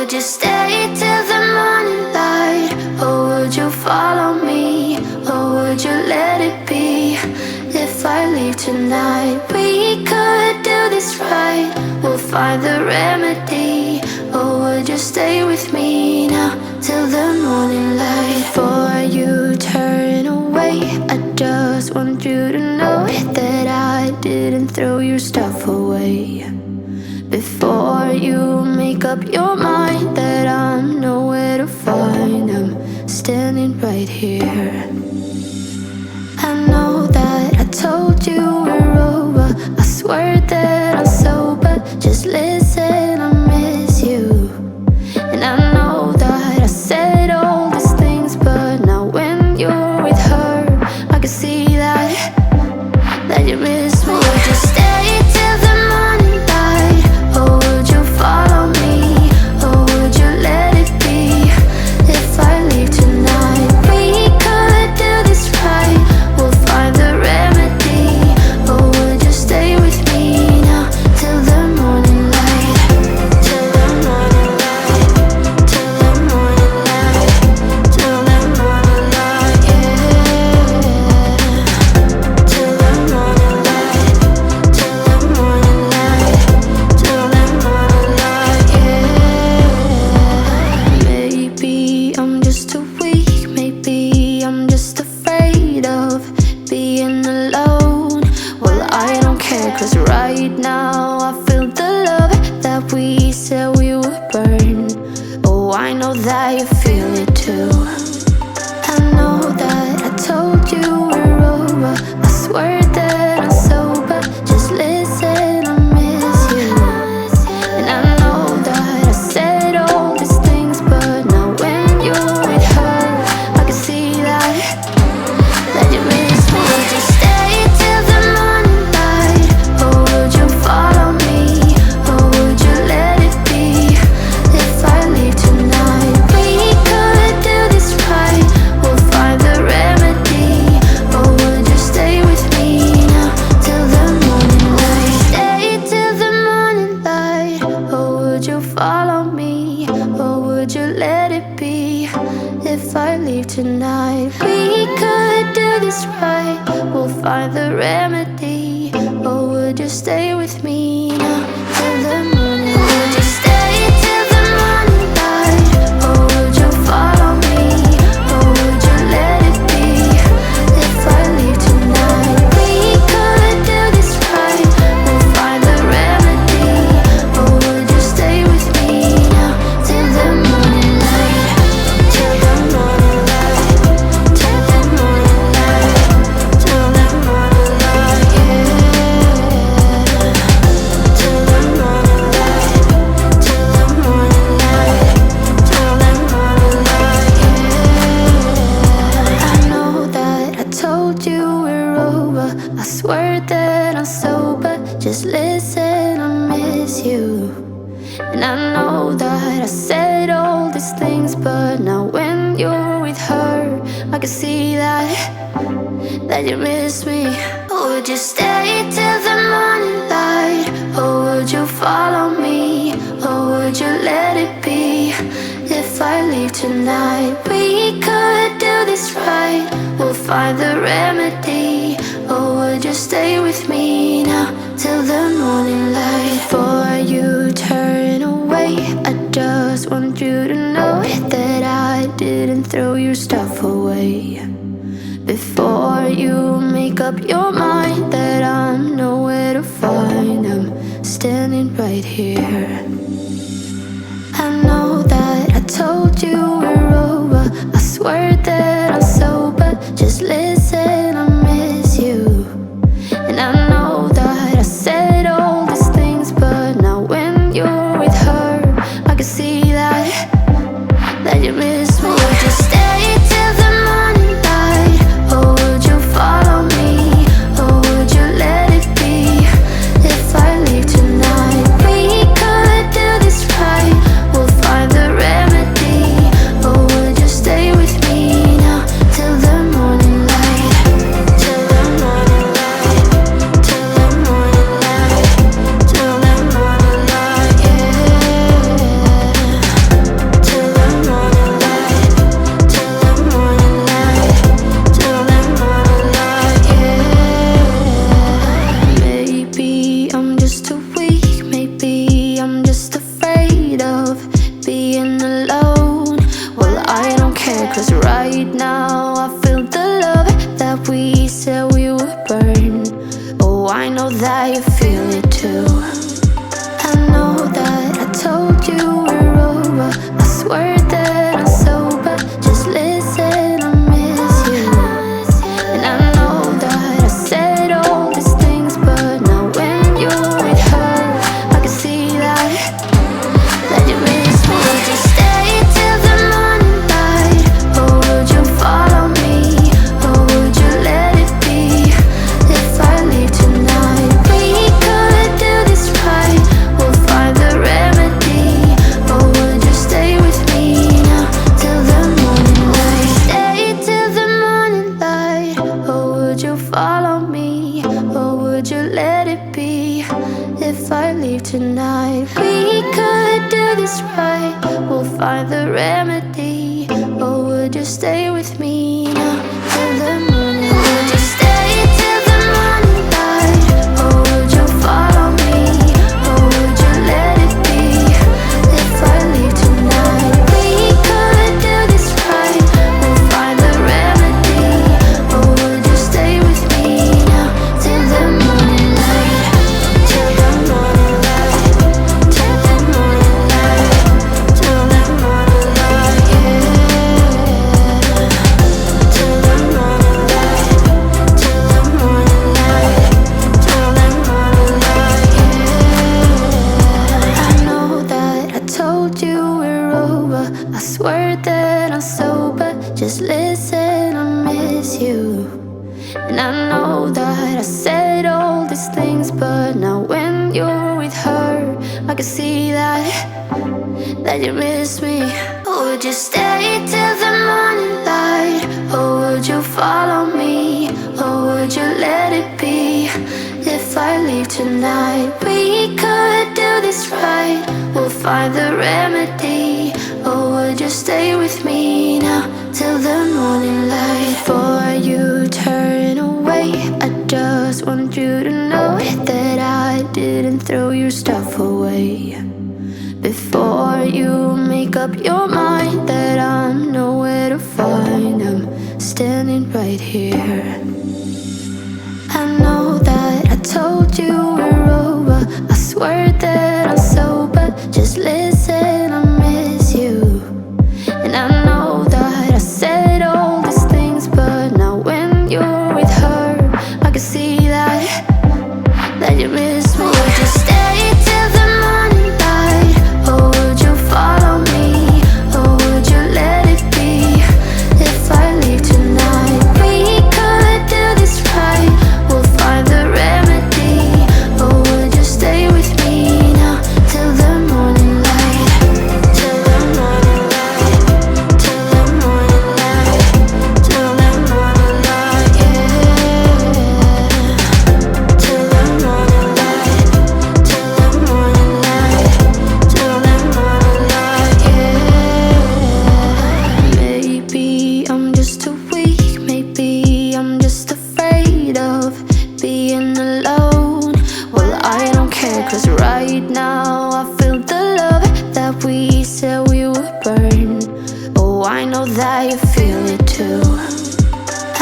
would you stay till the morning light? Or would you follow me? Or would you let it be? If I leave tonight, we could do this right. We'll find the remedy. Or would you stay with me now till the morning light? Before you turn away, I just want you to know that I didn't throw your stuff away. Before you make up your mind that I'm nowhere to find, I'm standing right here. I know that I told you we're over. I swear that I'm sober. Just listen, I miss you. And I know that I said all these things, but now when you're with her, I can see that you miss me. Would you stay till the morning light? Or would you follow me? Or would you let it be? If I leave tonight, we could do this right. We'll find the remedy. Or would you stay with me now till the morning light? Till the morning light. Till the morning light. Till the morning light, yeah. Till the morning light. Till the morning light. Till the morning light, yeah. Maybe I'm just too weak. Maybe I'm just afraid of being alone. Well, I don't care, 'cause right now I feel the love that we said we would burn. Oh, I know that you feel it too. I know that I told you we're over. I swear that I'm sober. Just listen, I miss you. And I know that I said all these things, but now when you're with her, I can see that you miss me. Would you stay till the morning light? Or would you follow me? Or would you let it be? If I leave tonight, we could do this right. We'll find the remedy. Or would you stay with me now till the morning light? Stay till the morning light. Or would you follow me? Or would you let it be? If I leave tonight, we could do this right. We'll find the remedy. Or would you stay with me now till the morning light? Would you stay till the morning light? Or would you follow me? Or would you let it be? If I leave tonight, we could do this right. We'll find the remedy. Or would you stay with me now till the morning light? Till the morning light. Till the morning light. Till the morning light, yeah. Till the morning light. Till the morning light. Till the morning light, yeah. I know that I told you we're over. I swear that I'm sober. Just listen, I miss you. And I know that I said all these things, but now when you're with her, I can see that you miss me. Would you stay till the morning light? Or would you follow me? Or would you let it be? If I leave tonight, we could do this right. We'll find the remedy. Or would you stay with me now till the morning light? Before you turn away, I just want you to know that I didn't throw your stuff away. Before you make up your mind that I'm nowhere to find, I'm standing right here. I know that I told you we're over. I swear that I'm sober. Just listen, I miss you. And I know that I said all these things, but now when you're with her, I can see that you miss me. Would you stay till the morning light? Or would you follow me? Or would you let it be? If I leave tonight, we could do this right. We'll find the remedy. Or would you stay with me now of being alone. Well, I don't care, 'cause right now I feel the love that we said we would burn. Oh, I know that you feel it too. I know that I told you we're over. I swear that I'm sober. Just listen, I miss you. And I know that I said all these things, but now when you're with her, I can see that you miss me. Would you stay till the morning light? Or would you follow me? Or would you let it be? If I leave tonight, we could do this right. We'll find the remedy. Or would you stay with me now till the morning light? Stay till the morning light. Or would you follow me? Or would you let it be? If I leave tonight, we could do this right. We'll find the remedy. Or would you stay with me now till the morning light? Would you stay till the morning light? Or would you follow me? Or would you let it be? If I leave tonight, we could do this right. We'll find the remedy. Or would you stay with me now till the morning light? Till the morning light. Till the morning light. Till the morning light, yeah. Till the morning light. Till the morning light. Till the morning light, yeah. I know that I told you we're over. I swear that I'm sober. Just listen, I miss you. And I know that I said all these things, but now when you're with her, I can see that you miss me. Would you stay till the morning light? Or would you follow me? Or would you let it be? If I leave tonight, we could do this right. We'll find the remedy. Or would you stay with me now till the morning light? Before you turn away, I just want you to know that I didn't throw your stuff away. Before you make up your mind that I'm nowhere to find, I'm standing right here. I know that I told you we're over. I swear that I'm sober. Just listen, I miss you. And I know that I said all these things, but now when you're with her, I can see that you miss me. Would you stay till the morning light? Or would you follow me? Or would you let it be? If I leave tonight, we could do this right. We'll find the remedy. Or would you stay with me now till the morning light? Till the morning light. Till the morning light. Till the morning light, yeah. Till the morning light. Till the morning light. Till the morning light, yeah. Maybe I'm just too weak. Maybe I'm just afraid of being alone. Well, I don't care, 'cause right now I feel the love that we said we would burn. Oh, I know that you feel it too.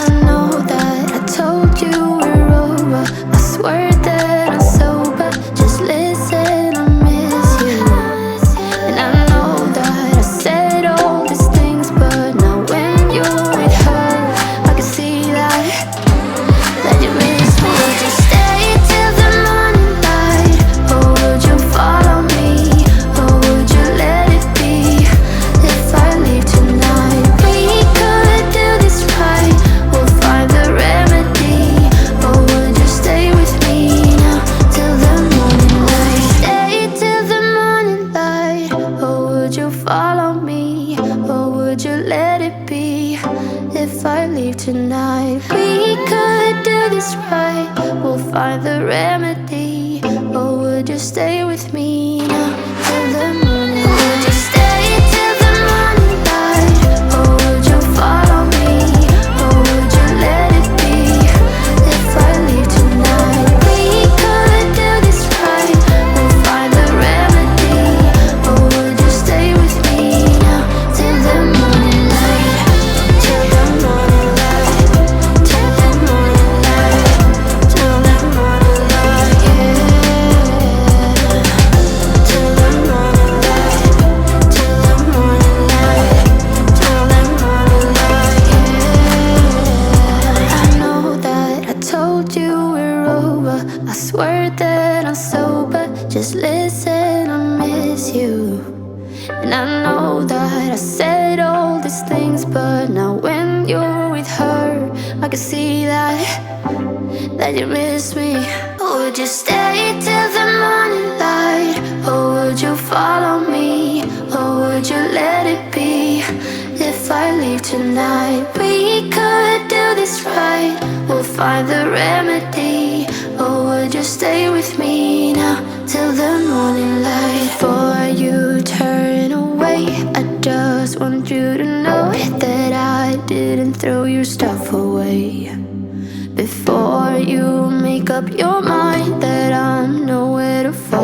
I know that I told you we're over. I swear that I'm sober. Just listen, I miss you. And I know that I said all these things, but now when you're with her, I can see that you miss me. Would you stay till the morning light? Or would you follow me? Or would you let it be? If I leave tonight, we could do this right. We'll find the remedy. Or would you stay with me now till the morning light? Stay till the morning light. Or would you follow me? Or would you let it be? If I leave tonight, we could do this right. We'll find the remedy. Or would you stay with me now till the morning light? Would you stay till the morning light? Or would you follow me? Or would you let it be? If I leave tonight, we could do this right. We'll find the remedy. Or would you know that I said all these things, but now when you're with her, I can see that you miss me. Would you stay till the morning light, or would you follow me, or would you let it be? If I leave tonight, we could do this right. We'll find the remedy. Or would you stay with me now till the morning light? Before you turn away, I just want you to know that I didn't throw your stuff away. Before you make up your mind that I'm nowhere to fall.